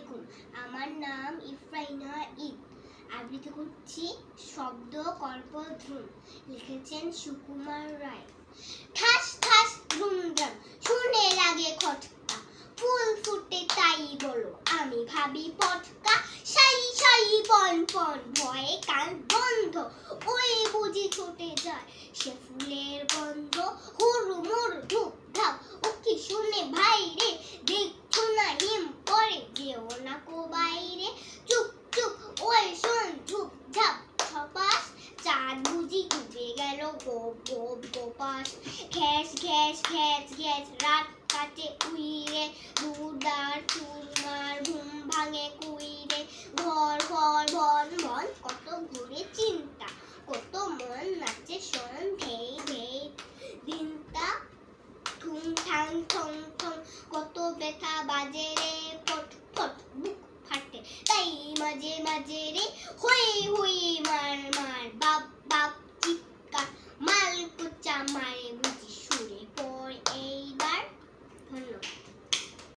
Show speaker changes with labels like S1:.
S1: আলাইকুম, আমার নাম ইফরাইনা ঈদ। আবৃত্তি করছি শব্দ কল্পদ্রুম। লিখেছেন সুকুমার রায়। ঠাস ঠাস ধুমধাম শুনে লাগে খটকা, ফুল ফুটে তাই বলো আমি ভাবি পটকা। সাই সাই পন পন ভয়ে কান বন্ধ, ওই বুঝি ছুটে যায় সে ফুলের গন্ধ। হুড়ু মুড়ু ধুপ ধাপ ও কি শুনে ভাই রে, দেখছো না হিম পরে যেও না কো বাইরে। চুপ চুপ ওই শোন ঝুপ ঝাপ ছপাস, চাঁদ বুঝি ডুবে গেল গোপ গোপ গোপাস। ঘ্যাস ঘ্যাস ঘ্যাস ঘ্যাস রাত কাটে উইরে, দুদার চুরমার ঘুম ভাঙে কুইরে। ঘর ঘর ভন ভন কত ঘুরে চিন্তা, কত মন নাচে শোন ধেই ধেই। দিনটা ঠুং ঠাং ঠং ঠং কত ব্যথা বাজে রে, ফট ফট বুক ফাটে তাই মাঝে মাঝে রে। হই হই মার মার